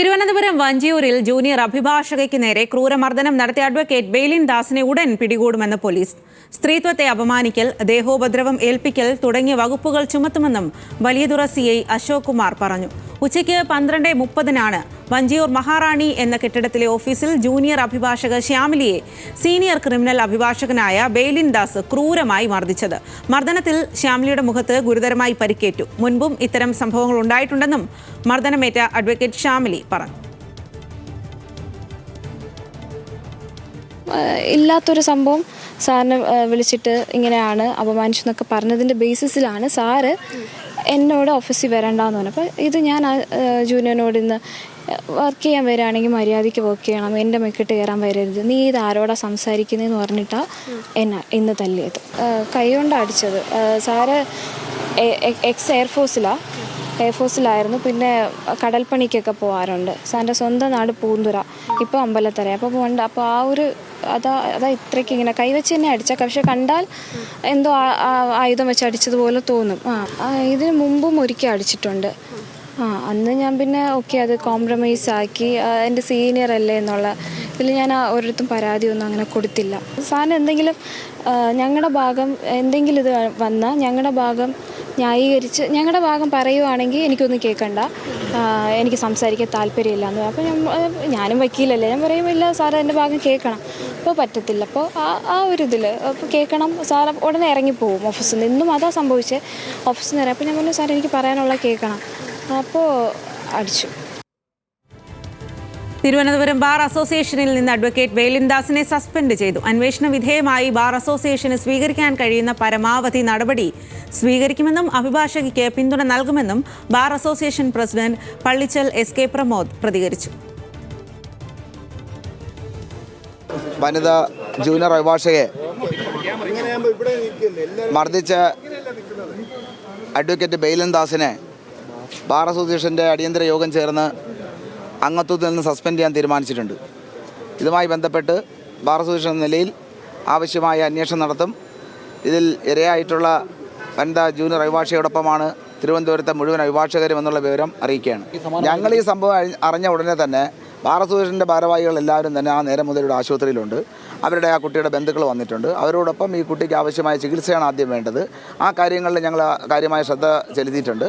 Thiruvananthapuram വഞ്ചിയൂരിൽ junior അഭിഭാഷകയ്ക്ക് നേരെ ക്രൂരമർദ്ദനം നടത്തിയ advocate Beilin ദാസിനെ ഉടൻ പിടികൂടുമെന്ന് പോലീസ്. സ്ത്രീത്വത്തെ അപമാനിക്കൽ, ദേഹോപദ്രവം ഏൽപ്പിക്കൽ തുടങ്ങിയ വകുപ്പുകൾ ചുമത്തുമെന്നും വലിയതുറ CI അശോക് കുമാർ പറഞ്ഞു. ഉച്ചയ്ക്ക് 12:30 വഞ്ചിയൂർ മഹാറാണി എന്ന കെട്ടിടത്തിലെ ഓഫീസിൽ ജൂനിയർ അഭിഭാഷക ശ്യാമിലിയെ സീനിയർ ക്രിമിനൽ അഭിഭാഷകനായ ബെയ്ലിൻ ദാസ് ക്രൂരമായി മർദ്ദിച്ചത്. മർദ്ദനത്തിൽ ശ്യാമിലിയുടെ മുഖത്ത് ഗുരുതരമായി പരിക്കേറ്റു. മുൻപും ഇത്തരം സംഭവങ്ങൾ ഉണ്ടായിട്ടുണ്ടെന്നും മർദ്ദനമേറ്റ അഡ്വക്കേറ്റ് ശ്യാമിലി പറഞ്ഞു. ഇല്ലാത്തൊരു സംഭവം സാറിനെ വിളിച്ചിട്ട് ഇങ്ങനെയാണ് അപമാനിച്ചെന്നൊക്കെ പറഞ്ഞതിൻ്റെ ബേസിസിലാണ് സാറ് എന്നോട് ഓഫീസിൽ വരണ്ടെന്ന് പറഞ്ഞു. അപ്പോൾ ഇത് ഞാൻ ജൂനിയറിനോട് ഇന്ന് വർക്ക് ചെയ്യാൻ വരികയാണെങ്കിൽ മര്യാദയ്ക്ക് വർക്ക് ചെയ്യണം, എൻ്റെ മെക്കിട്ട് കയറാൻ വരരുത്, നീ ഇത് ആരോടാ സംസാരിക്കുന്നതെന്ന് പറഞ്ഞിട്ടാണ് എന്നെ ഇന്ന് തല്ലിയത്. കൈ കൊണ്ടാണ് അടിച്ചത്. സാറ് എയർഫോഴ്സിലായിരുന്നു. പിന്നെ കടൽപ്പണിക്കൊക്കെ പോകാറുണ്ട്. സാറിൻ്റെ സ്വന്തം നാട് പൂന്തുറ, ഇപ്പോൾ അമ്പലത്തറ. അപ്പോൾ ആ ഒരു അതാ ഇത്രയ്ക്ക് ഇങ്ങനെ കൈവച്ച് തന്നെ അടിച്ച, പക്ഷെ കണ്ടാൽ എന്തോ ആയുധം വെച്ച് അടിച്ചതുപോലെ തോന്നും. ഇതിന് മുമ്പും ഒരിക്കൽ അടിച്ചിട്ടുണ്ട്. അന്ന് ഞാൻ പിന്നെ ഓക്കെ അത് കോംപ്രമൈസ് ആക്കി, എൻ്റെ സീനിയർ അല്ലേ എന്നുള്ള ഇതിൽ ഞാൻ ഒരിടത്തും പരാതിയൊന്നും അങ്ങനെ കൊടുത്തില്ല. സാറിന് എന്തെങ്കിലും ഞങ്ങളുടെ ഭാഗം എന്തെങ്കിലും ഇത് വന്നാൽ ഞങ്ങളുടെ ഭാഗം ന്യായീകരിച്ച് ഞങ്ങളുടെ ഭാഗം പറയുവാണെങ്കിൽ എനിക്കൊന്നും കേൾക്കണ്ട, എനിക്ക് സംസാരിക്കാൻ താല്പര്യമില്ല എന്ന്. അപ്പോൾ ഞാനും വക്കീലല്ലേ, ഞാൻ പറയുമ്പോൾ ഇല്ല സാറ് എൻ്റെ ഭാഗം കേൾക്കണം. അപ്പോൾ പറ്റത്തില്ല. അപ്പോൾ ആ ഒരു ഇതിൽ അപ്പോൾ കേൾക്കണം. സാറ് ഉടനെ ഇറങ്ങിപ്പോവും ഓഫീസിൽ നിന്ന്. ഇന്നും അതാ സംഭവിച്ചത്. ഓഫീസിൽ നിന്ന് ഇറങ്ങി. അപ്പോൾ ഞാൻ പറഞ്ഞു സാർ എനിക്ക് പറയാനുള്ള കേൾക്കണം. അപ്പോൾ അടിച്ചു. തിരുവനന്തപുരം ബാർ അസോസിയേഷനിൽ നിന്ന് അഡ്വക്കേറ്റ് ബെയ്ലിൻ ദാസിനെ സസ്പെൻഡ് ചെയ്തു. അന്വേഷണ വിധേയമായി ബാർ അസോസിയേഷന് സ്വീകരിക്കാൻ കഴിയുന്ന പരമാവധി നടപടി സ്വീകരിക്കുമെന്നും അഭിഭാഷകയ്ക്ക് പിന്തുണ നൽകുമെന്നും bar association president Pallichal SK Pramod പ്രതികരിച്ചു. വനിതാ ജൂനിയർ അഭിഭാഷകയെ മർദ്ദിച്ച അഡ്വക്കേറ്റ് ബെയ്ലിൻ ദാസിനെ ബാർ അസോസിയേഷൻ്റെ അടിയന്തര യോഗം ചേർന്ന് അംഗത്വത്തിൽ നിന്ന് സസ്പെൻഡ് ചെയ്യാൻ തീരുമാനിച്ചിട്ടുണ്ട്. ഇതുമായി ബന്ധപ്പെട്ട് ബാർ അസോസിയേഷൻ എന്ന നിലയിൽ ആവശ്യമായ അന്വേഷണം നടത്തും. ഇതിൽ ഇരയായിട്ടുള്ള വനിതാ ജൂനിയർ അഭിഭാഷകയോടൊപ്പമാണ് തിരുവനന്തപുരത്തെ മുഴുവൻ അഭിഭാഷകരും എന്നുള്ള വിവരം അറിയിക്കുകയാണ്. ഞങ്ങൾ ഈ സംഭവം അറിഞ്ഞ ഉടനെ തന്നെ ബാർ അസോസിയേഷൻ്റെ ഭാരവാഹികൾ എല്ലാവരും തന്നെ ആ നേരം മുതൽ ഇവിടെ ആശുപത്രിയിലുണ്ട്. അവരുടെ ആ കുട്ടിയുടെ ബന്ധുക്കൾ വന്നിട്ടുണ്ട്. അവരോടൊപ്പം ഈ കുട്ടിക്ക് ആവശ്യമായ ചികിത്സയാണ് ആദ്യം വേണ്ടത്. ആ കാര്യങ്ങളിൽ ഞങ്ങൾ കാര്യമായ ശ്രദ്ധ ചെലുത്തിയിട്ടുണ്ട്.